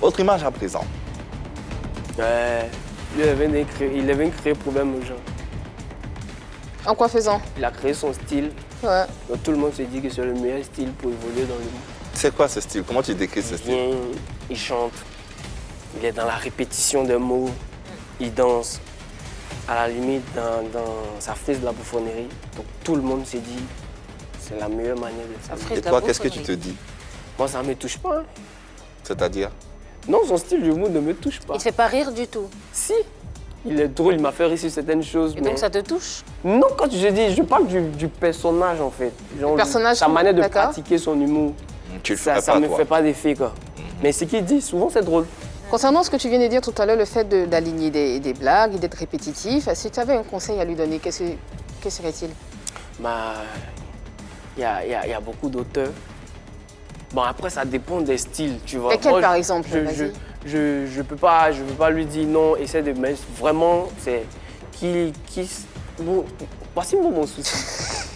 Autre image à présent. Lui, il avait créé problème aux gens. En quoi faisant? Il a créé son style. Ouais. Donc tout le monde se dit que c'est le meilleur style pour évoluer dans le monde. C'est quoi ce style? Comment tu décris ce Il style? vient, il chante, il est dans la répétition des mots, il danse. À la limite, ça fait de la bouffonnerie. Donc tout le monde s'est dit, c'est la meilleure manière de faire. Et toi, qu'est-ce que tu te dis? Moi, ça ne me touche pas. Hein. C'est-à-dire? Non, son style d'humour ne me touche pas. Il ne te fait pas rire du tout. Si, il est drôle, il m'a fait rire sur certaines choses. Et donc ça te touche? Non, quand je dis, je parle du personnage en fait. Genre, Le personnage, sa manière de d'accord. pratiquer son humour. Tu le Ça ferais pas, ne me toi. fait pas d'effet quoi. Mais ce qu'il dit, souvent c'est drôle. Concernant ce que tu viens de dire tout à l'heure, le fait d'aligner des blagues et d'être répétitif, si tu avais un conseil à lui donner, que serait-il? Bah, il y a beaucoup d'auteurs. Bon, après, ça dépend des styles, tu vois. Lesquels, Moi, par exemple? Je Vas-y. je peux pas lui dire non, essaie de mettre. Vraiment, c'est bon, voici mon souci.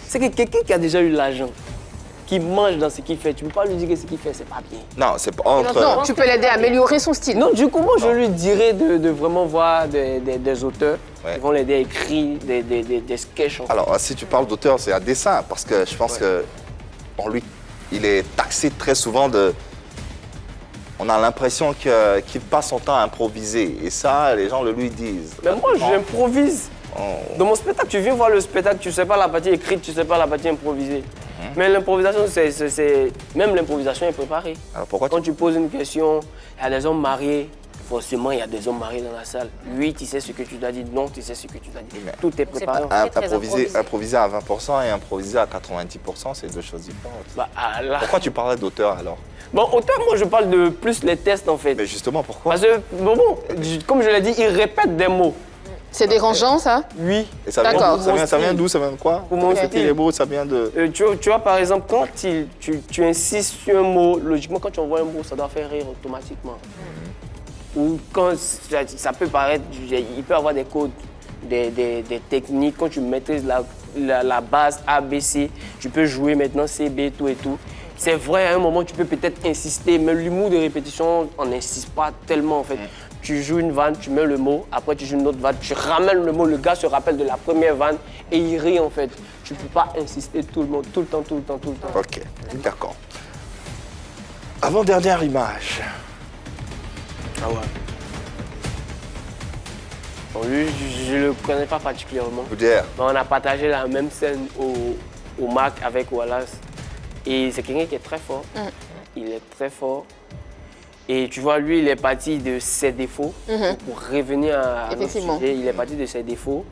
C'est que quelqu'un qui a déjà eu l'argent, qui mange dans ce qu'il fait, tu peux pas lui dire que ce qu'il fait, c'est pas bien. Non, c'est pas entre... Non, tu peux l'aider à améliorer son style. Non, du coup, moi, je lui dirais de vraiment voir des auteurs Ouais. qui vont l'aider à écrire des sketchs. En fait. Alors, si tu parles d'auteur, c'est à dessin, parce que je pense que il est taxé très souvent de... On a l'impression qu'il passe son temps à improviser, et ça, les gens le lui disent. Mais moi, j'improvise. Oh. Dans mon spectacle, tu viens voir le spectacle, tu sais pas la partie écrite, tu sais pas la partie improvisée. Mais l'improvisation, même l'improvisation est préparée. Alors pourquoi Quand tu poses une question, il y a des hommes mariés, forcément, il y a des hommes mariés dans la salle. Oui, tu sais ce que tu dois dire, non, tu sais ce que tu dois dire. Mais- Tout est préparé. pas- très Improviser à 20% et improviser à 90%, c'est deux choses différentes. Bah, là. Pourquoi tu parlais d'auteur alors? Bon, autant moi, je parle de plus les tests, en fait. Mais justement, pourquoi? Parce que, comme je l'ai dit, ils répètent des mots. C'est dérangeant, ça? Oui. Et ça vient D'accord. d'où? Ça vient d'où? Ça vient de quoi? Pour mon C'était style. les mots, ça vient de... Tu vois, par exemple, quand tu insistes sur un mot, logiquement, quand tu envoies un mot, ça doit faire rire automatiquement. Ou quand ça peut paraître, il peut y avoir des codes, des techniques. Quand tu maîtrises la base A, B, C, tu peux jouer maintenant C, B, tout et tout. C'est vrai, à un moment, tu peux peut-être insister, mais l'humour de répétition, on n'insiste pas tellement en fait. Tu joues une vanne, tu mets le mot, après tu joues une autre vanne, tu ramènes le mot, le gars se rappelle de la première vanne et il rit en fait. Tu ne peux pas insister tout le monde, tout le temps. Ok, d'accord. Avant-dernière image. Ah ouais. Bon, lui, je ne le connais pas particulièrement. Boudère. Mais on a partagé la même scène au Mac avec Wallace. Et c'est quelqu'un qui est très fort. Il est très fort. Et tu vois, lui, il est parti de ses défauts pour revenir à notre Effectivement. sujet. Il est parti de ses défauts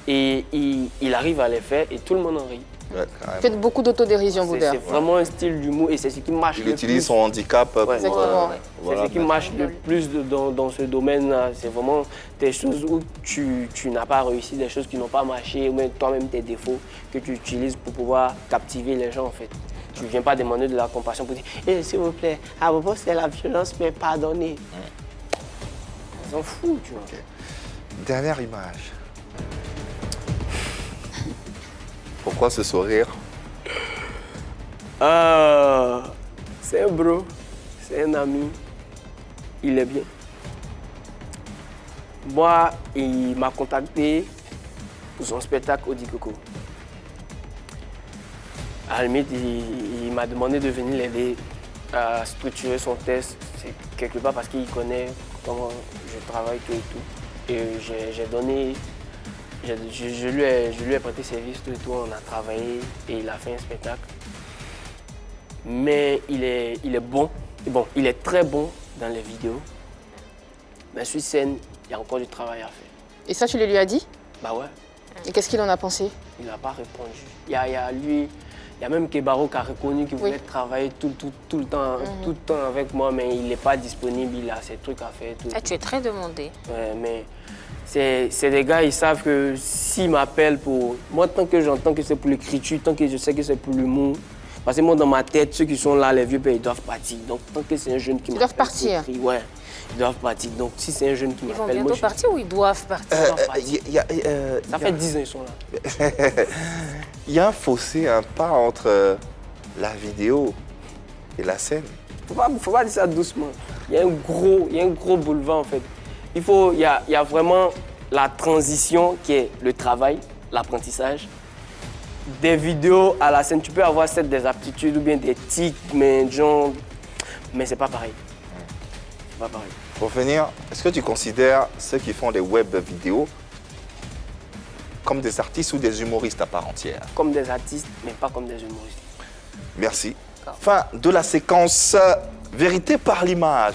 et il arrive à les faire et tout le monde en rit. Ouais, carrément. Faites beaucoup d'autodérision, C'est Boudère. vraiment un style d'humour et c'est ce qui marche Il le utilise plus. son handicap pour... Exactement. voilà, C'est ce qui mettre- marche le plus dans ce domaine-là. C'est vraiment des choses où tu n'as pas réussi, des choses qui n'ont pas marché, ou même toi-même tes défauts que tu utilises pour pouvoir captiver les gens en fait. Tu ne viens pas demander de la compassion pour dire eh, s'il vous plaît, à propos c'est la violence, mais pardonnez. Ils s'en foutent, tu vois. Dernière image. Pourquoi ce sourire? C'est un bro, c'est un ami, il est bien. Moi, il m'a contacté pour son spectacle Audi Coco. À la limite, il m'a demandé de venir l'aider à structurer son test. C'est quelque part parce qu'il connaît comment je travaille, tout et tout. Et j'ai donné, je lui ai prêté service, tout et tout. On a travaillé et il a fait un spectacle. Mais il est bon. Bon, il est très bon dans les vidéos. Mais sur scène, il y a encore du travail à faire. Et ça, tu le lui as dit? Bah ouais, Et qu'est-ce qu'il en a pensé? il n'a pas répondu. Il y a lui, il y a même Kebaro qui a reconnu qu'il voulait travailler tout le temps avec moi, mais il n'est pas disponible, il a ses trucs à faire. Tout. Ah, tu es très demandé. Ouais, mais c'est des gars, ils savent que s'ils m'appellent pour... Moi, tant que j'entends que c'est pour l'écriture, tant que je sais que c'est pour l'humour, parce que moi, dans ma tête, ceux qui sont là, les vieux, ils doivent partir. Donc, tant que c'est un jeune qui m'appelle... Ils doivent partir. pour écrire, ouais, ils doivent partir. Donc, si c'est un jeune qui Ils vont m'appelle... bientôt partir ou ils doivent partir? Ça fait 10 ans ils sont là. Il y a un fossé, un pas entre la vidéo et la scène. Faut pas dire ça doucement. il y a un gros boulevard en fait. Il y a vraiment la transition qui est le travail, l'apprentissage. Des vidéos à la scène, tu peux avoir des aptitudes ou bien des tics, mais c'est pas pareil. C'est pas pareil. Pour finir, est-ce que tu considères ceux qui font des web vidéos comme des artistes ou des humoristes à part entière? Comme des artistes, mais pas comme des humoristes. Merci. Fin de la séquence Vérité par l'image.